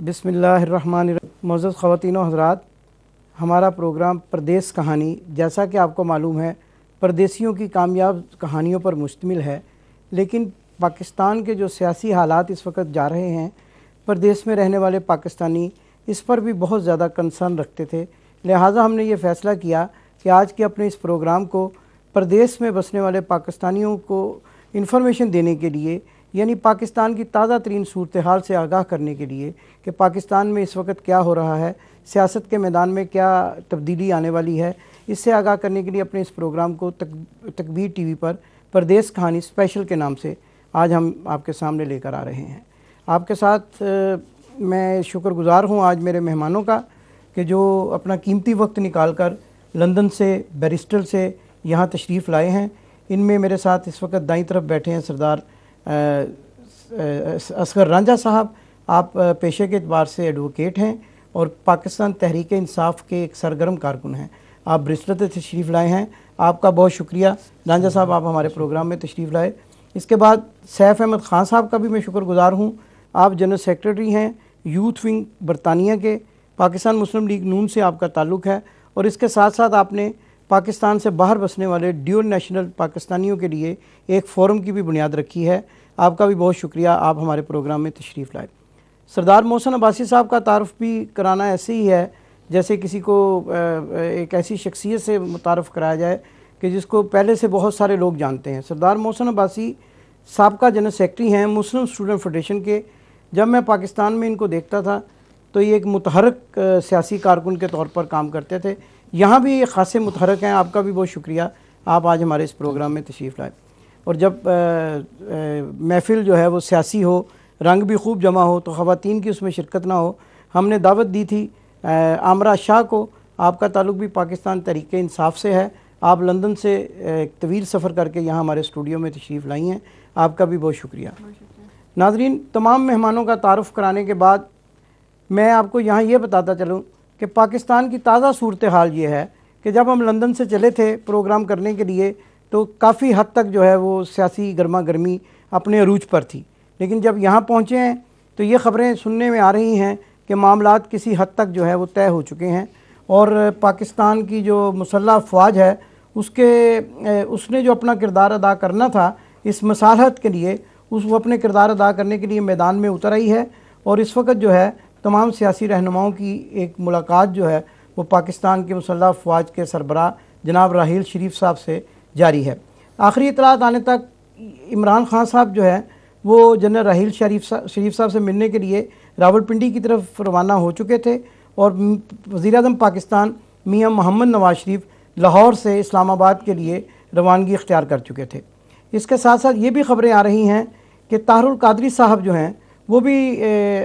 बिस्मिल्लाहिर्रहमानिर्रहीम। मौजूद ख़वातीन व हज़रात, हमारा प्रोग्राम परदेस कहानी, जैसा कि आपको मालूम है, परदेसियों की कामयाब कहानियों पर मुश्तमिल है। लेकिन पाकिस्तान के जो सियासी हालात इस वक्त जा रहे हैं, परदेस में रहने वाले पाकिस्तानी इस पर भी बहुत ज़्यादा कंसर्न रखते थे। लिहाजा हमने ये फ़ैसला किया कि आज के अपने इस प्रोग्राम को परदेस में बसने वाले पाकिस्तानियों को इन्फॉर्मेशन देने के लिए, यानी पाकिस्तान की ताज़ा तरीन सूरत हाल से आगाह करने के लिए कि पाकिस्तान में इस वक्त क्या हो रहा है, सियासत के मैदान में क्या तब्दीली आने वाली है, इससे आगाह करने के लिए अपने इस प्रोग्राम को तकबीर टीवी पर परदेस कहानी स्पेशल के नाम से आज हम आपके सामने लेकर आ रहे हैं। आपके साथ मैं शुक्रगुज़ार हूँ आज मेरे मेहमानों का कि जो अपना कीमती वक्त निकाल कर लंदन से, बैरिस्टल से यहाँ तशरीफ़ लाए हैं। इनमें मेरे साथ इस वक्त दाईं तरफ बैठे हैं सरदार असगर रांझा साहब। आप पेशे के एतबार से एडवोकेट हैं और पाकिस्तान तहरीक इंसाफ के एक सरगर्म कारकुन हैं। आप ब्रिस्टल से तशरीफ़ लाए हैं, आपका बहुत शुक्रिया रांझा साहब, आप हमारे प्रोग्राम में तशरीफ़ लाए। इसके बाद सैफ अहमद ख़ान साहब का भी मैं शुक्रगुज़ार हूँ। आप जनरल सेक्रेटरी हैं यूथ विंग बरतानिया के, पाकिस्तान मुस्लिम लीग नून से आपका ताल्लुक़ है और इसके साथ साथ आपने पाकिस्तान से बाहर बसने वाले ड्यूल नेशनल पाकिस्तानियों के लिए एक फ़ोरम की भी बुनियाद रखी है। आपका भी बहुत शुक्रिया, आप हमारे प्रोग्राम में तशरीफ़ लाए। सरदार मोहसिन अब्बासी साहब का तारुफ़ भी कराना ऐसे ही है जैसे किसी को एक ऐसी शख्सियत से मुतारफ़ कराया जाए कि जिसको पहले से बहुत सारे लोग जानते हैं। सरदार मोहसिन अब्बासी साबका जनरल सेक्रेटरी हैं मुस्लिम स्टूडेंट फेडरेशन के। जब मैं पाकिस्तान में इनको देखता था तो ये एक मुतहरक सियासी कारकुन के तौर पर काम करते थे। यहाँ भी ये ख़ासे मुतहरक हैं। आपका भी बहुत शुक्रिया, आप आज हमारे इस प्रोग्राम में तशरीफ़ लाए। और जब महफ़िल जो है वो सियासी हो, रंग भी खूब जमा हो, तो ख़वातीन की उसमें शिरकत ना हो, हमने दावत दी थी आमरा शाह को। आपका ताल्लुक़ भी पाकिस्तान तहरीक इंसाफ से है। आप लंदन से एक तवील सफ़र करके यहाँ हमारे स्टूडियो में तशरीफ़ लाई हैं, आपका भी बहुत शुक्रिया। नाज़रीन, तमाम मेहमानों का तारुफ़ कराने के बाद मैं आपको यहाँ ये बताता चलूँ कि पाकिस्तान की ताज़ा सूरत हाल ये है कि जब हम लंदन से चले थे प्रोग्राम करने के लिए तो काफ़ी हद तक जो है वो सियासी गर्मा गर्मी अपने अरूज पर थी। लेकिन जब यहाँ पहुँचे हैं तो ये ख़बरें सुनने में आ रही हैं कि मामलात किसी हद तक जो है वो तय हो चुके हैं और पाकिस्तान की जो मुसल्लह अफ़वाज है उसने जो अपना किरदार अदा करना था इस मसालहत के लिए, वो अपने किरदार अदा करने के लिए मैदान में उतर आई है। और इस वक्त जो है तमाम सियासी रहनुमाओं की एक मुलाकात जो है वो पाकिस्तान के मुसल्लह अफ़वाज के सरबराह जनाब राहील शरीफ साहब से जारी है। आखिरी इतलात आने तक इमरान खान साहब जो है वो जनरल राहील शरीफ साहब से मिलने के लिए रावलपिंडी की तरफ रवाना हो चुके थे और वज़ीर-ए-आज़म पाकिस्तान मियां मोहम्मद नवाज शरीफ लाहौर से इस्लामाबाद के लिए रवानगी इख्तियार कर चुके थे। इसके साथ साथ ये भी ख़बरें आ रही हैं कि ताहरुल कादरी साहब जो हैं वो भी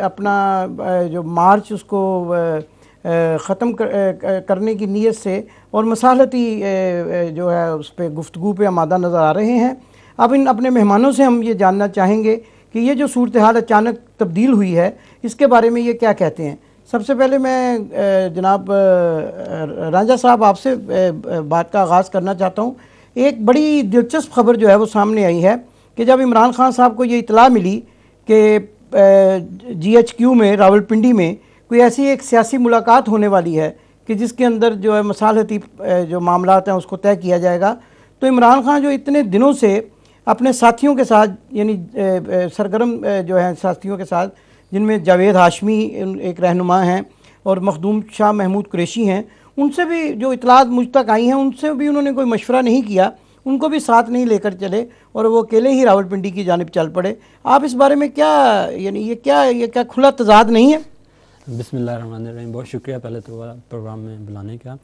अपना जो मार्च उसको ख़त्म करने की नीयत से और मसालती जो है उस पर गुफ्तगू पे आमादा नज़र आ रहे हैं। अब इन अपने मेहमानों से हम ये जानना चाहेंगे कि ये जो सूरत हाल अचानक तब्दील हुई है इसके बारे में ये क्या कहते हैं। सबसे पहले मैं जनाब रांझा साहब आपसे बात का आगाज़ करना चाहता हूँ। एक बड़ी दिलचस्प खबर जो है वो सामने आई है कि जब इमरान खान साहब को ये इतला मिली कि GHQ में रावलपिंडी में कोई ऐसी एक सियासी मुलाकात होने वाली है कि जिसके अंदर जो है मसालहती जो मामलात हैं उसको तय किया जाएगा, तो इमरान खान जो इतने दिनों से अपने साथियों के साथ यानी सरगर्म जो है साथियों के साथ, जिनमें जावेद हाशमी एक रहनुमा हैं और मखदूम शाह महमूद कुरैशी हैं, उनसे भी जो इतलात मुझ तक आई हैं उनसे भी उन्होंने कोई मशवरा नहीं किया, उनको भी साथ नहीं लेकर चले और वो अकेले ही रावलपिंडी की जानिब चल पड़े। आप इस बारे में क्या, यानी ये क्या खुला तजाद नहीं है? बिस्मिल्लाहिर्रहमानिर्रहीम। बहुत शुक्रिया पहले तो प्रोग्राम में बुलाने का।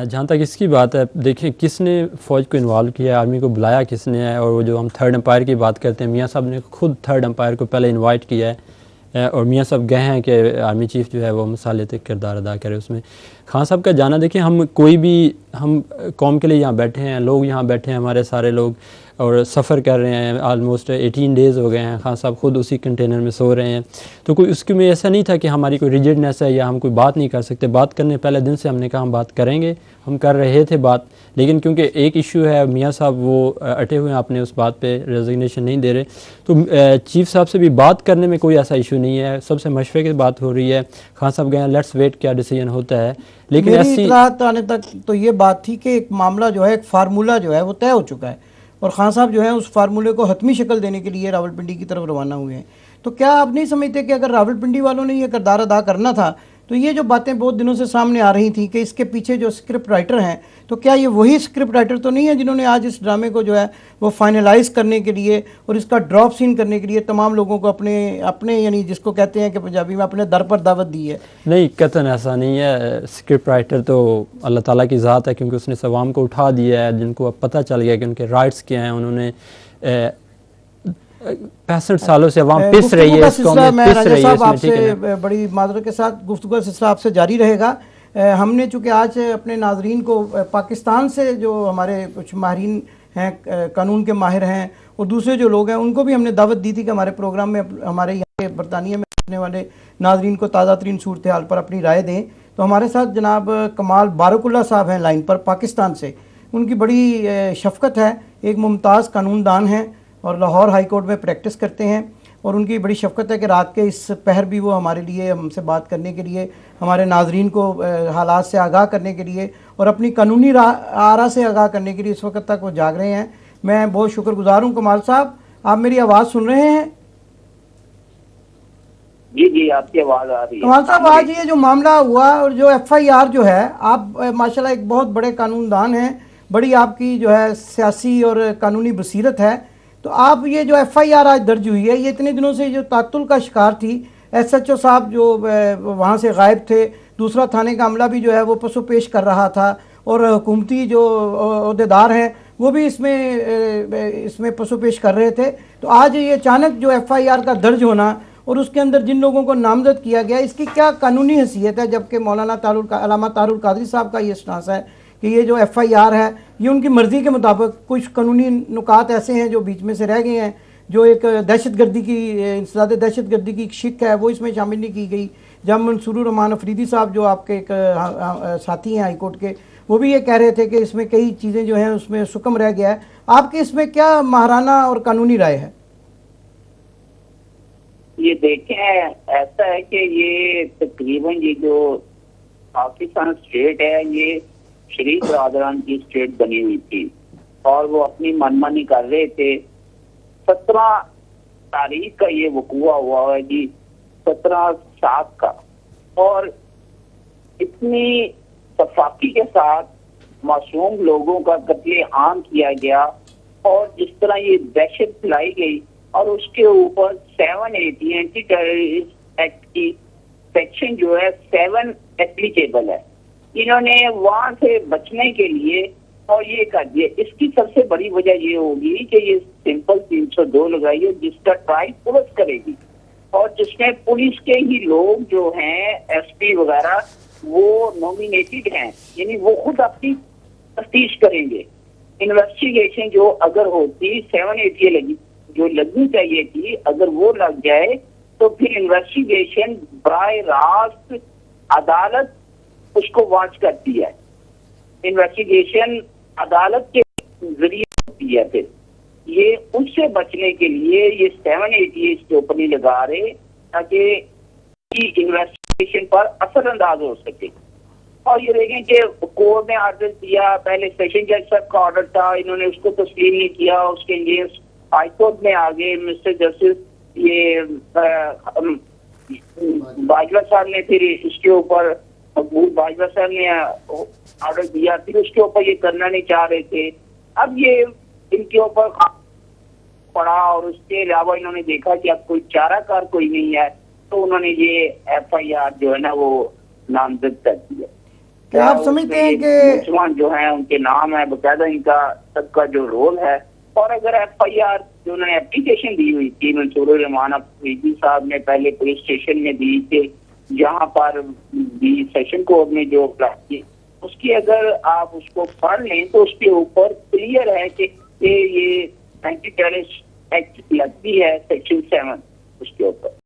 जहाँ तक इसकी बात है, देखिए किसने फ़ौज को इन्वॉल्व किया, आर्मी को बुलाया किसने है, और वो जो हम थर्ड एम्पायर की बात करते हैं, मियाँ साहब ने खुद थर्ड एम्पायर को पहले इन्वाइट किया है और मियाँ साहब गए हैं कि आर्मी चीफ़ जो है वो मसालहती किरदार अदा करे उसमें। खान साहब का जाना, देखिए हम कोई भी हम कौम के लिए यहाँ बैठे हैं, लोग यहाँ बैठे हैं, हमारे सारे लोग और सफ़र कर रहे हैं, आलमोस्ट 18 डेज़ हो गए हैं, खान साहब ख़ुद उसी कंटेनर में सो रहे हैं। तो कोई उसके में ऐसा नहीं था कि हमारी कोई रिजिडनेस है या हम कोई बात नहीं कर सकते। बात करने पहले दिन से हमने कहा हम बात करेंगे, हम कर रहे थे बात, लेकिन क्योंकि एक इशू है, मियाँ साहब वो अटे हुए हैं अपने उस बात पे, रेजिग्नेशन नहीं दे रहे, तो चीफ़ साहब से भी बात करने में कोई ऐसा इशू नहीं है, सबसे मशवरे की बात हो रही है। खान साहब गए, लेट्स वेट क्या डिसीजन होता है। लेकिन मेरी ऐसी इत्तलात आने तक तो ये बात थी कि एक मामला जो है, एक फार्मूला जो है वो तय हो चुका है और खान साहब जो है उस फार्मूले को हतमी शक्ल देने के लिए रावलपिंडी की तरफ रवाना हुए हैं। तो क्या आप नहीं समझते कि अगर रावलपिंडी वालों ने ये किरदार अदा करना था तो ये जो बातें बहुत दिनों से सामने आ रही थी कि इसके पीछे जो स्क्रिप्ट राइटर हैं, तो क्या ये वही स्क्रिप्ट राइटर तो नहीं है जिन्होंने आज इस ड्रामे को जो है वो फाइनलाइज करने के लिए और इसका ड्रॉप सीन करने के लिए तमाम लोगों को अपने अपने यानी जिसको कहते हैं कि पंजाबी में अपने दर पर दावत दी है? नहीं, कतन ऐसा नहीं है। स्क्रिप्ट राइटर तो अल्लाह ताला की ज़ात है, क्योंकि उसने सवाम को उठा दिया है, जिनको अब पता चल गया कि उनके राइट्स क्या हैं। उन्होंने 65 सालों से अवाम पिस रही है, इसको में पिस रही है इसमें, ठीक है। बड़ी माजरत के साथ गुफ्तगू का सिलसिला आपसे जारी रहेगा। हमने चूँकि आज अपने नाजरीन को पाकिस्तान से जो हमारे कुछ माहिरीन हैं, कानून के माहिर हैं और दूसरे जो लोग हैं, उनको भी हमने दावत दी थी कि हमारे प्रोग्राम में हमारे यहाँ के बरतानिया में रहने वाले नाजरीन को ताज़ा तरीन सूरत हाल पर अपनी राय दें। तो हमारे साथ जनाब कमाल बारकुल्ला साहब हैं लाइन पर पाकिस्तान से। उनकी बड़ी शफ़क़त है, एक मुमताज़ कानूनदान हैं और लाहौर हाई कोर्ट में प्रैक्टिस करते हैं और उनकी बड़ी शफ़क़त है कि रात के इस पहर भी वो हमारे लिए, हमसे बात करने के लिए, हमारे नाजरीन को हालात से आगाह करने के लिए और अपनी कानूनी आरा से आगाह करने के लिए इस वक्त तक वो जाग रहे हैं। मैं बहुत शुक्रगुजार हूँ। कमाल साहब, आप मेरी आवाज़ सुन रहे हैं? जी जी, आपकी आवाज़ आ रही है। कमाल साहब, आज ये जो मामला हुआ और जो FIR जो है, आप माशाल्लाह एक बहुत बड़े कानूनदान हैं, बड़ी आपकी जो है सियासी और कानूनी बसीरत है, तो आप ये जो FIR आज दर्ज हुई है, ये इतने दिनों से जो तातुल का शिकार थी, SHO साहब जो वहाँ से गायब थे, दूसरा थाने का अमला भी जो है वो पसो पेश कर रहा था और हुकूमती जो अहदेदार हैं वो भी इसमें पसो पेश कर रहे थे, तो आज ये अचानक जो FIR का दर्ज होना और उसके अंदर जिन लोगों को नामजद किया गया, इसकी क्या कानूनी हैसियत है? जबकि मौलाना अल्लामा तारुल कादरी साहब का ये स्टांस है कि ये जो FIR है ये उनकी मर्ज़ी के मुताबिक, कुछ कानूनी नुकात ऐसे हैं जो बीच में से रह गए हैं, जो एक दहशतगर्दी की इंसदाद दहशतगर्दी की शिक है वो इसमें शामिल नहीं की गई। जब मंसूर रहमान अफरीदी साहब जो आपके एक साथी हैं हाई कोर्ट के, वो भी ये कह रहे थे कि इसमें कई चीज़ें जो हैं उसमें सुकम रह गया है। आपके इसमें क्या महाराना और कानूनी राय है? ये देखें, ऐसा है कि ये तकरीबन ये जो पाकिस्तान स्टेट है ये शरीफ बरादरान की स्टेट बनी हुई थी और वो अपनी मनमानी कर रहे थे। 17 तारीख का ये वकूआ हुआ है जी, 17/7 का, और इतनी सफाकी के साथ मासूम लोगों का कत्ले आम किया गया और जिस तरह ये दहशत फैलाई गई, और उसके ऊपर 780 एंटी टेररिस्ट एक्ट की सेक्शन जो है 7 एप्लीकेबल है। इन्होंने वहां से बचने के लिए और ये कर दिया। इसकी सबसे बड़ी वजह ये होगी कि ये सिंपल 302 लगाई है जिसका ट्रायल पुलिस करेगी और जिसमें पुलिस के ही लोग जो हैं SP वगैरह वो नॉमिनेटेड हैं, यानी वो खुद अपनी तफ्तीश करेंगे। इन्वेस्टिगेशन जो अगर होती 780 लगी जो लगनी चाहिए थी, अगर वो लग जाए तो फिर इन्वेस्टिगेशन बराह रास्त अदालत उसको वॉच करती है। इन्वेस्टिगेशन अदालत के जरिए होती है। फिर ये उससे बचने के लिए ये 780 इसके ऊपर नहीं लगा रहे ताकि इन्वेस्टिगेशन पर असरअंदाज हो सके। और ये देखें कि कोर्ट ने आर्डर दिया, पहले सेशन जज साहब का ऑर्डर था, इन्होंने उसको तस्लीम नहीं किया, उसके अगेंस्ट हाई कोर्ट में आगे मिस्टर जस्टिस ये बाजवा साहब ने फिर इसके ऊपर मकबूल बाजवा साहब ने ऑर्डर दिया, फिर उसके ऊपर ये करना नहीं चाह रहे थे। अब ये इनके ऊपर पड़ा और उसके अलावा इन्होंने देखा कि अब कोई चाराकार कोई नहीं है, तो उन्होंने ये FIR जो है ना वो नामजद कर दिया। क्या आप समझते हैं कि मुसलमान जो है उनके नाम है, बकायदा इनका सबका जो रोल है, और अगर FIR जो उन्होंने एप्लीकेशन दी हुई थी मंसूर रहमान अफरीदी साहब ने पहले पुलिस स्टेशन में दी थी, जहाँ पर भी सेशन कोर्ट में जो अप्लाई की, उसकी अगर आप उसको पढ़ लें तो उसके ऊपर क्लियर है कि ये एंटी टेररिस्ट एक्ट लगती है सेक्शन 7 उसके ऊपर।